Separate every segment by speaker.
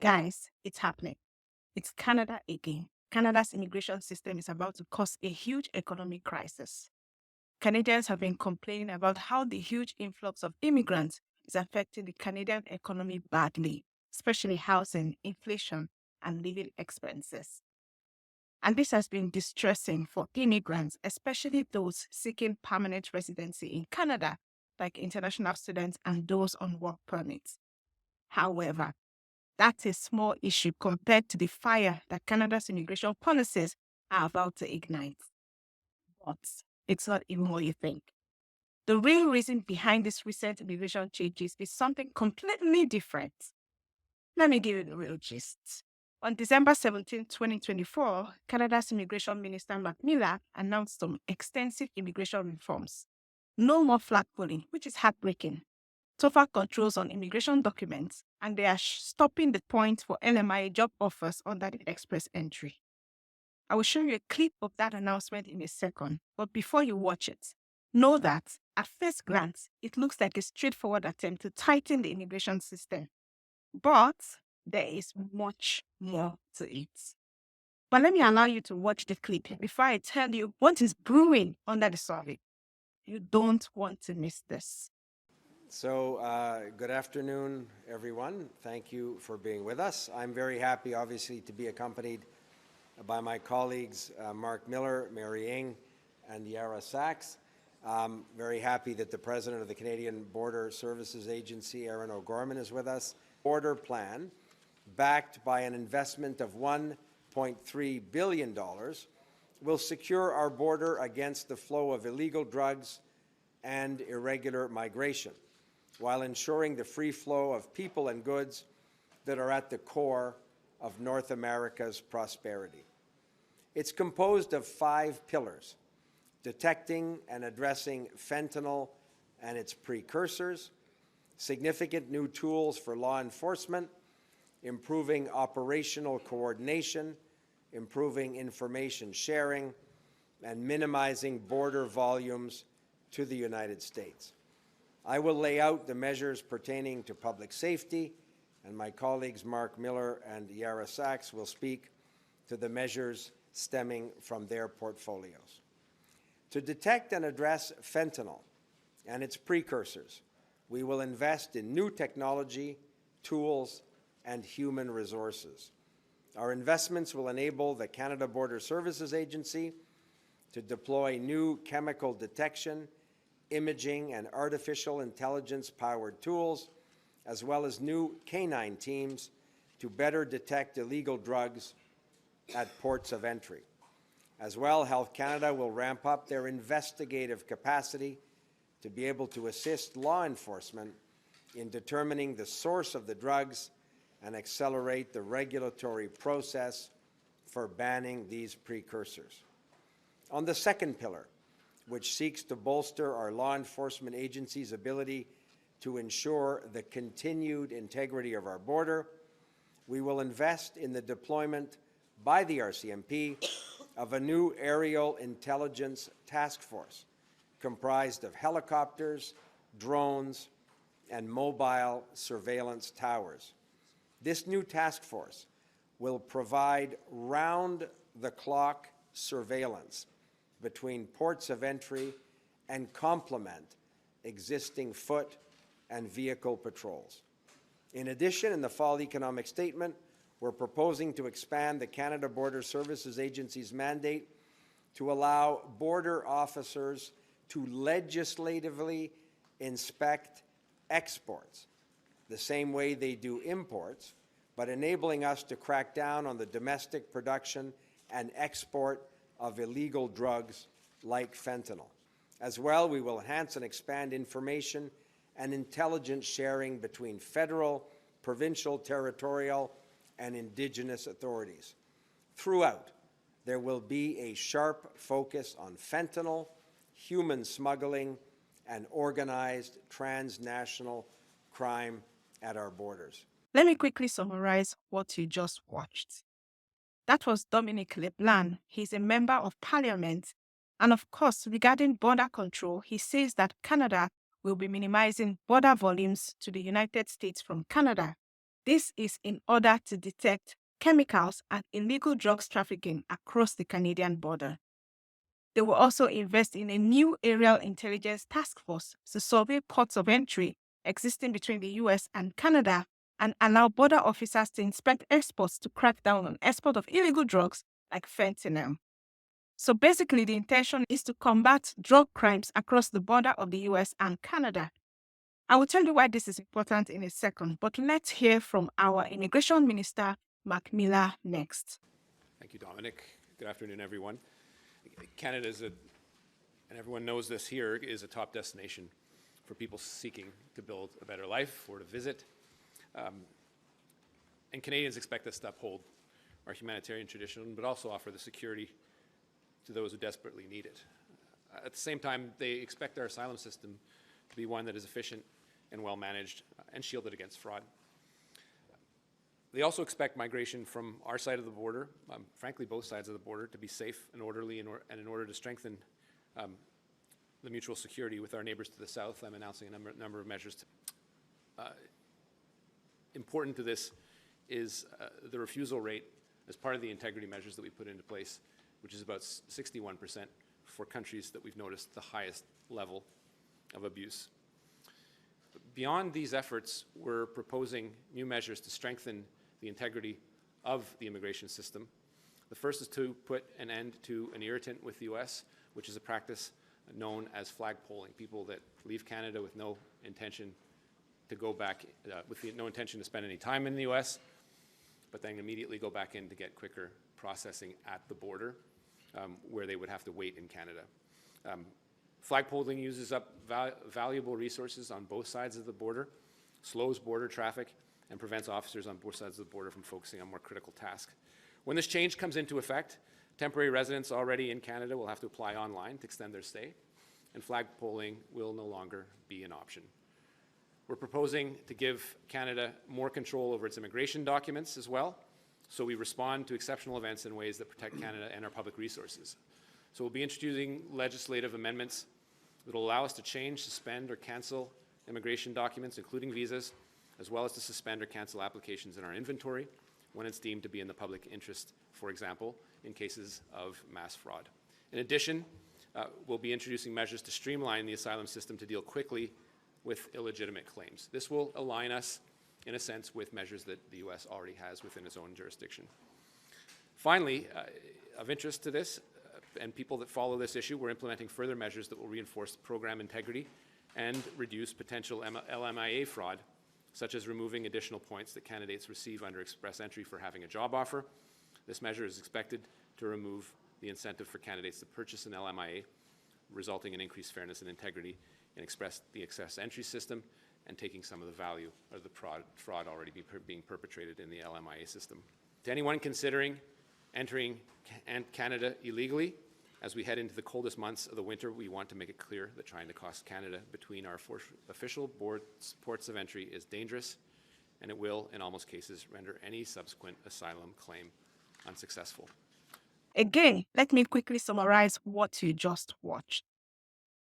Speaker 1: Guys, it's happening. It's Canada again. Canada's immigration system is about to cause a huge economic crisis. Canadians have been complaining about how the huge influx of immigrants is affecting the Canadian economy badly, especially housing, inflation, and living expenses. And this has been distressing for immigrants, especially those seeking permanent residency in Canada, like international students and those on work permits. However, that's a small issue compared to the fire that Canada's immigration policies are about to ignite. But it's not even what you think. The real reason behind this recent immigration changes is something completely different. Let me give you the real gist. On December 17, 2024, Canada's Immigration Minister Mark Miller announced some extensive immigration reforms. No more flag pulling, which is heartbreaking. Tougher controls on immigration documents, and they are stopping the point for LMIA job offers under the express entry. I will show you a clip of that announcement in a second, but before you watch it, know that at first glance, it looks like a straightforward attempt to tighten the immigration system. But there is much more to it. But let me allow you to watch the clip before I tell you what is brewing under the survey. You don't want to miss this.
Speaker 2: So, good afternoon, everyone. Thank you for being with us. I'm very happy, obviously, to be accompanied by my colleagues, Mark Miller, Mary Ng, and Yara Sachs. Very happy that the President of the Canadian Border Services Agency, Erin O'Gorman, is with us. Border plan, backed by an investment of $1.3 billion, will secure our border against the flow of illegal drugs and irregular migration, while ensuring the free flow of people and goods that are at the core of North America's prosperity. It's composed of 5 pillars: detecting and addressing fentanyl and its precursors, significant new tools for law enforcement, improving operational coordination, improving information sharing, and minimizing border volumes to the United States. I will lay out the measures pertaining to public safety, and my colleagues Mark Miller and Yara Sachs will speak to the measures stemming from their portfolios. To detect and address fentanyl and its precursors, we will invest in new technology, tools, and human resources. Our investments will enable the Canada Border Services Agency to deploy new chemical detection, imaging, and artificial intelligence-powered tools, as well as new canine teams to better detect illegal drugs at ports of entry. As well, Health Canada will ramp up their investigative capacity to be able to assist law enforcement in determining the source of the drugs and accelerate the regulatory process for banning these precursors. On the second pillar, which seeks to bolster our law enforcement agencies' ability to ensure the continued integrity of our border, we will invest in the deployment by the RCMP of a new aerial intelligence task force comprised of helicopters, drones, and mobile surveillance towers. This new task force will provide round-the-clock surveillance between ports of entry and complement existing foot and vehicle patrols. In addition, in the Fall Economic Statement, we're proposing to expand the Canada Border Services Agency's mandate to allow border officers to legislatively inspect exports the same way they do imports, but enabling us to crack down on the domestic production and export of illegal drugs like fentanyl. As well, we will enhance and expand information and intelligence sharing between federal, provincial, territorial, and Indigenous authorities. Throughout, there will be a sharp focus on fentanyl, human smuggling, and organized transnational crime at our borders.
Speaker 1: Let me quickly summarize what you just watched. That was Dominic LeBlanc. He's a member of Parliament. And of course, regarding border control, he says that Canada will be minimizing border volumes to the United States from Canada. This is in order to detect chemicals and illegal drugs trafficking across the Canadian border. They will also invest in a new aerial intelligence task force to survey ports of entry existing between the US and Canada and allow border officers to inspect exports to crack down on export of illegal drugs like fentanyl. So basically, the intention is to combat drug crimes across the border of the US and Canada. I will tell you why this is important in a second, but let's hear from our Immigration Minister, Mark Miller, next.
Speaker 3: Thank you, Dominic. Good afternoon, everyone. Canada is and everyone knows this here, is a top destination for people seeking to build a better life or to visit. And Canadians expect us to uphold our humanitarian tradition, but also offer the security to those who desperately need it. At the same time, they expect our asylum system to be one that is efficient and well managed and shielded against fraud. They also expect migration from our side of the border, frankly both sides of the border, to be safe and orderly, and in order to strengthen the mutual security with our neighbors to the south, I'm announcing a number of measures. Important to this is the refusal rate as part of the integrity measures that we put into place, which is about 61% for countries that we've noticed the highest level of abuse. Beyond these efforts, we're proposing new measures to strengthen the integrity of the immigration system. The first is to put an end to an irritant with the U.S., which is a practice known as flag polling. People that leave Canada with no intention to go back, no intention to spend any time in the U.S., but then immediately go back in to get quicker processing at the border, where they would have to wait in Canada. Flag polling uses up valuable resources on both sides of the border, slows border traffic, and prevents officers on both sides of the border from focusing on more critical tasks. When this change comes into effect, temporary residents already in Canada will have to apply online to extend their stay, and flag polling will no longer be an option. We're proposing to give Canada more control over its immigration documents as well, so we respond to exceptional events in ways that protect Canada and our public resources. So we'll be introducing legislative amendments that will allow us to change, suspend, or cancel immigration documents, including visas, as well as to suspend or cancel applications in our inventory when it's deemed to be in the public interest, for example, in cases of mass fraud. In addition, we'll be introducing measures to streamline the asylum system to deal quickly with illegitimate claims. This will align us, in a sense, with measures that the U.S. already has within its own jurisdiction. Finally, of interest to this, and people that follow this issue, we're implementing further measures that will reinforce program integrity and reduce potential LMIA fraud, such as removing additional points that candidates receive under express entry for having a job offer. This measure is expected to remove the incentive for candidates to purchase an LMIA, resulting in increased fairness and integrity in the express entry system and taking some of the value of the fraud already being perpetrated in the LMIA system. To anyone considering entering Canada illegally, as we head into the coldest months of the winter, we want to make it clear that trying to cross Canada between our official ports of entry is dangerous, and it will, in almost cases, render any subsequent asylum claim unsuccessful.
Speaker 1: Again, let me quickly summarize what you just watched.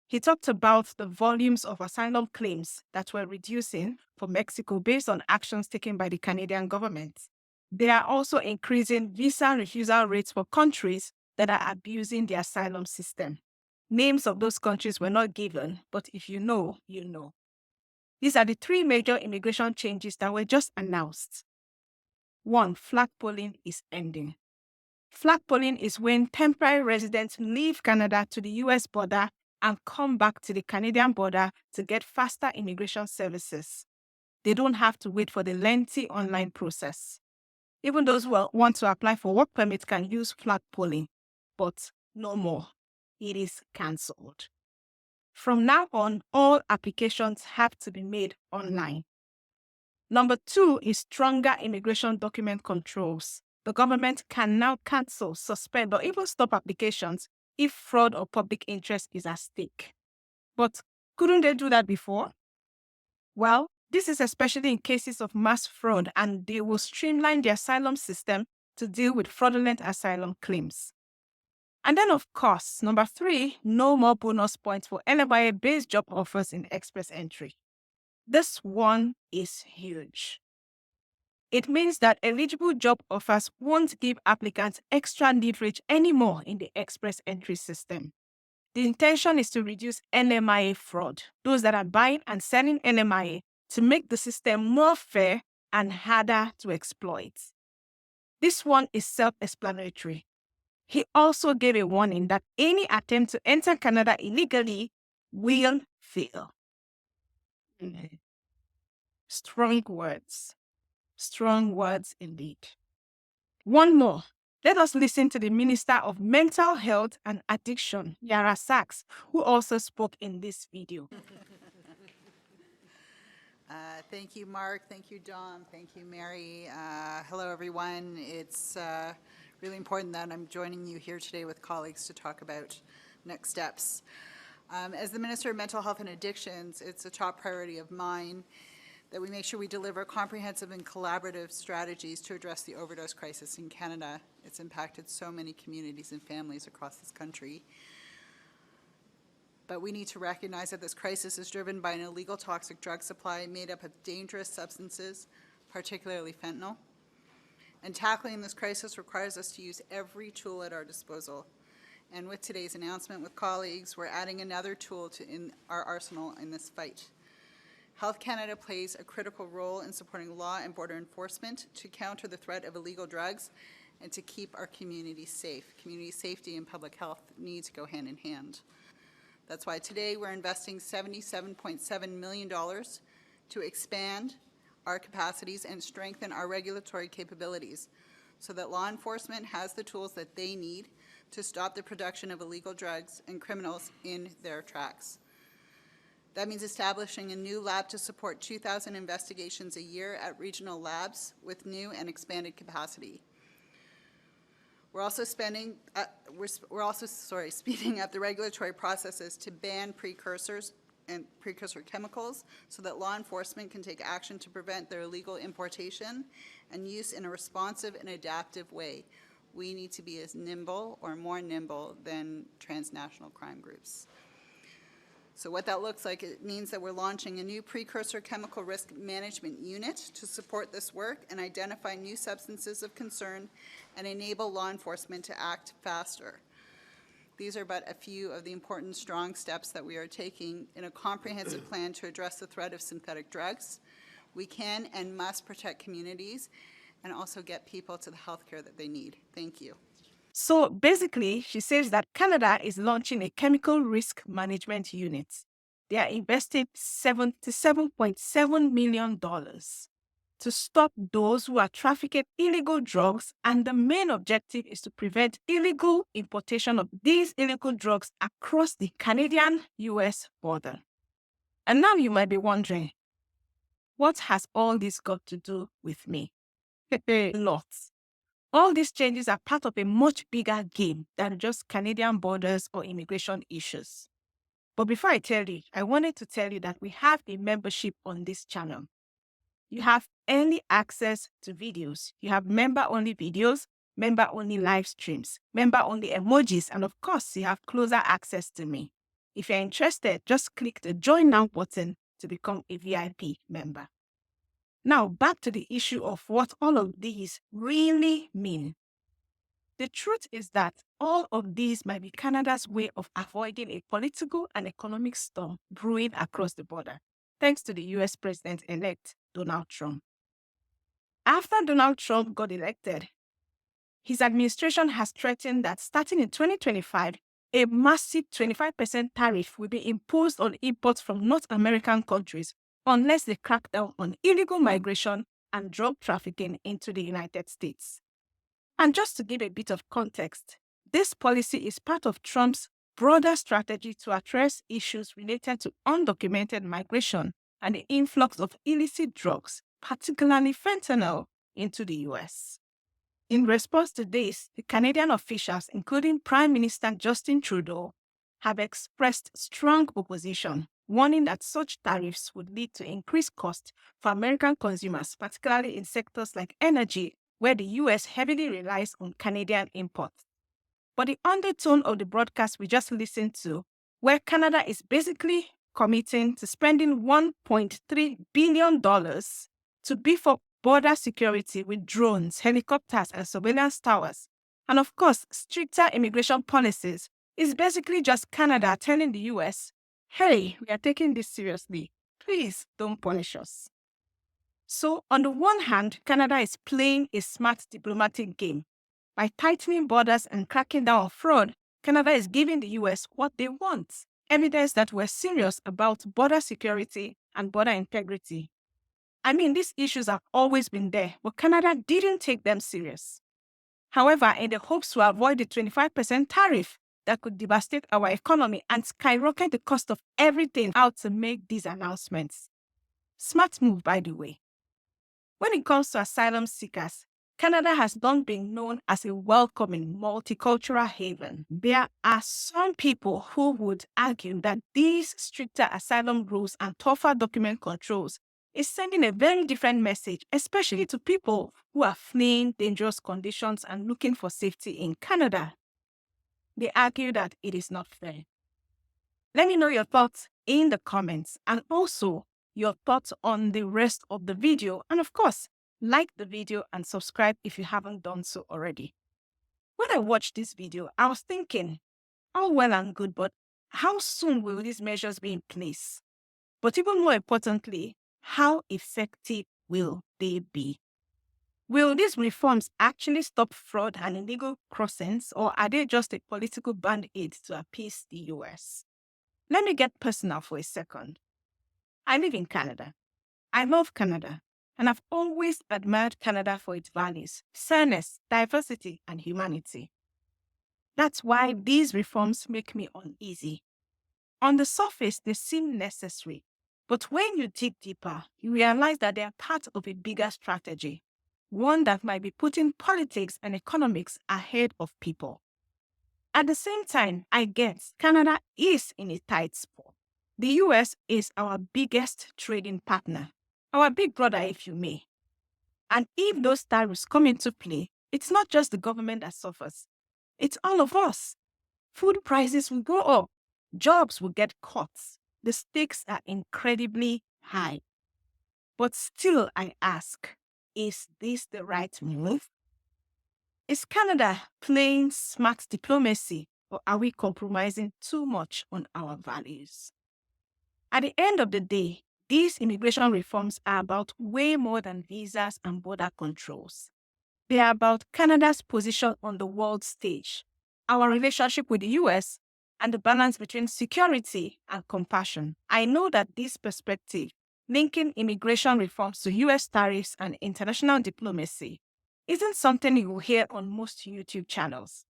Speaker 1: He talked about the volumes of asylum claims that were reducing for Mexico based on actions taken by the Canadian government. They are also increasing visa refusal rates for countries that are abusing the asylum system. Names of those countries were not given, but if you know, you know. These are the three major immigration changes that were just announced. 1, flag polling is ending. Flag polling is when temporary residents leave Canada to the US border and come back to the Canadian border to get faster immigration services. They don't have to wait for the lengthy online process. Even those who want to apply for work permit can use flag polling, but no more. It is cancelled. From now on, all applications have to be made online. Number 2 is stronger immigration document controls. The government can now cancel, suspend, or even stop applications if fraud or public interest is at stake. But couldn't they do that before? Well, this is especially in cases of mass fraud, and they will streamline the asylum system to deal with fraudulent asylum claims. And then, of course, number 3, no more bonus points for LMIA-based job offers in express entry. This one is huge. It means that eligible job offers won't give applicants extra leverage anymore in the express entry system. The intention is to reduce NMIA fraud, those that are buying and selling NMIA, to make the system more fair and harder to exploit. This one is self-explanatory. He also gave a warning that any attempt to enter Canada illegally will fail. Strong words. Strong words indeed. One more. Let us listen to the Minister of Mental Health and Addiction, Yara Sachs, who also spoke in this video.
Speaker 4: Thank you, Mark. Thank you, Dom. Thank you, Mary. Hello, everyone. It's really important that I'm joining you here today with colleagues to talk about next steps. As the Minister of Mental Health and Addictions, it's a top priority of mine that we make sure we deliver comprehensive and collaborative strategies to address the overdose crisis in Canada. It's impacted so many communities and families across this country. But we need to recognize that this crisis is driven by an illegal toxic drug supply made up of dangerous substances, particularly fentanyl. And tackling this crisis requires us to use every tool at our disposal. And with today's announcement with colleagues, we're adding another tool in our arsenal in this fight. Health Canada plays a critical role in supporting law and border enforcement to counter the threat of illegal drugs and to keep our communities safe. Community safety and public health need to go hand in hand. That's why today we're investing $77.7 million to expand our capacities and strengthen our regulatory capabilities so that law enforcement has the tools that they need to stop the production of illegal drugs and criminals in their tracks. That means establishing a new lab to support 2,000 investigations a year at regional labs with new and expanded capacity. We're also speeding up the regulatory processes to ban precursors and precursor chemicals so that law enforcement can take action to prevent their illegal importation and use in a responsive and adaptive way. We need to be as nimble or more nimble than transnational crime groups. So what that looks like, it means that we're launching a new precursor chemical risk management unit to support this work and identify new substances of concern and enable law enforcement to act faster. These are but a few of the important strong steps that we are taking in a comprehensive plan to address the threat of synthetic drugs. We can and must protect communities and also get people to the health care that they need. Thank you.
Speaker 1: So basically, she says that Canada is launching a chemical risk management unit. They are investing $77.7 million to stop those who are trafficking illegal drugs, and the main objective is to prevent illegal importation of these illegal drugs across the Canadian-US border. And now you might be wondering, what has all this got to do with me? Lots. All these changes are part of a much bigger game than just Canadian borders or immigration issues. But before I tell you, I wanted to tell you that we have a membership on this channel. You have early access to videos. You have member-only videos, member-only live streams, member-only emojis, and of course, you have closer access to me. If you're interested, just click the Join Now button to become a VIP member. Now, back to the issue of what all of these really mean. The truth is that all of these might be Canada's way of avoiding a political and economic storm brewing across the border, thanks to the US President-elect Donald Trump. After Donald Trump got elected, his administration has threatened that starting in 2025, a massive 25% tariff will be imposed on imports from North American countries unless they crack down on illegal migration and drug trafficking into the United States. And just to give a bit of context, this policy is part of Trump's broader strategy to address issues related to undocumented migration and the influx of illicit drugs, particularly fentanyl, into the US. In response to this, the Canadian officials, including Prime Minister Justin Trudeau, have expressed strong opposition, warning that such tariffs would lead to increased costs for American consumers, particularly in sectors like energy, where the US heavily relies on Canadian imports. But the undertone of the broadcast we just listened to, where Canada is basically committing to spending $1.3 billion to beef up border security with drones, helicopters, and surveillance towers, and of course, stricter immigration policies, is basically just Canada telling the US, hey, we are taking this seriously. Please don't punish us. So, on the one hand, Canada is playing a smart diplomatic game. By tightening borders and cracking down on fraud, Canada is giving the US what they want, evidence that we're serious about border security and border integrity. I mean, these issues have always been there, but Canada didn't take them serious. However, in the hopes to avoid the 25% tariff that could devastate our economy and skyrocket the cost of everything out to make these announcements. Smart move, by the way. When it comes to asylum seekers, Canada has long been known as a welcoming multicultural haven. There are some people who would argue that these stricter asylum rules and tougher document controls is sending a very different message, especially to people who are fleeing dangerous conditions and looking for safety in Canada. They argue that it is not fair. Let me know your thoughts in the comments, and also your thoughts on the rest of the video. And of course, like the video and subscribe if you haven't done so already. When I watched this video, I was thinking, all well and good, but how soon will these measures be in place? But even more importantly, how effective will they be? Will these reforms actually stop fraud and illegal crossings, or are they just a political band-aid to appease the US? Let me get personal for a second. I live in Canada. I love Canada, and I've always admired Canada for its values, fairness, diversity, and humanity. That's why these reforms make me uneasy. On the surface, they seem necessary, but when you dig deeper, you realize that they are part of a bigger strategy, one that might be putting politics and economics ahead of people. At the same time, I guess Canada is in a tight spot. The US is our biggest trading partner, our big brother, if you may. And if those tariffs come into play, it's not just the government that suffers. It's all of us. Food prices will go up. Jobs will get cut. The stakes are incredibly high. But still, I ask, is this the right move? Is Canada playing smart diplomacy, or are we compromising too much on our values? At the end of the day, these immigration reforms are about way more than visas and border controls. They are about Canada's position on the world stage, our relationship with the US, and the balance between security and compassion. I know that this perspective, linking immigration reforms to US tariffs and international diplomacy, isn't something you will hear on most YouTube channels.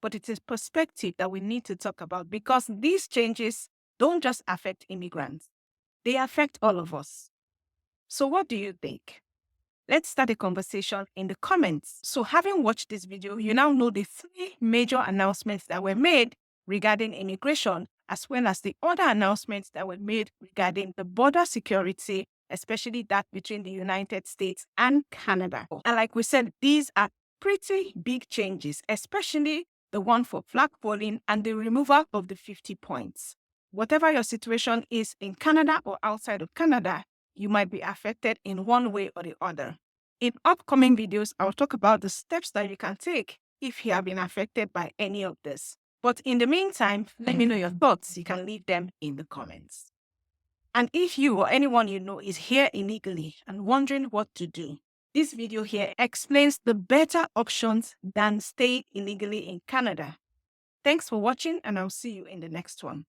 Speaker 1: But it is perspective that we need to talk about, because these changes don't just affect immigrants. They affect all of us. So what do you think? Let's start a conversation in the comments. So having watched this video, you now know the 3 major announcements that were made regarding immigration, as well as the other announcements that were made regarding the border security, especially that between the United States and Canada. And like we said, these are pretty big changes, especially the one for flag polling and the removal of the 50 points. Whatever your situation is in Canada or outside of Canada, you might be affected in one way or the other. In upcoming videos, I'll talk about the steps that you can take if you have been affected by any of this. But in the meantime, let me know your thoughts. You can leave them in the comments. And if you or anyone you know is here illegally and wondering what to do, this video here explains the better options than staying illegally in Canada. Thanks for watching, and I'll see you in the next one.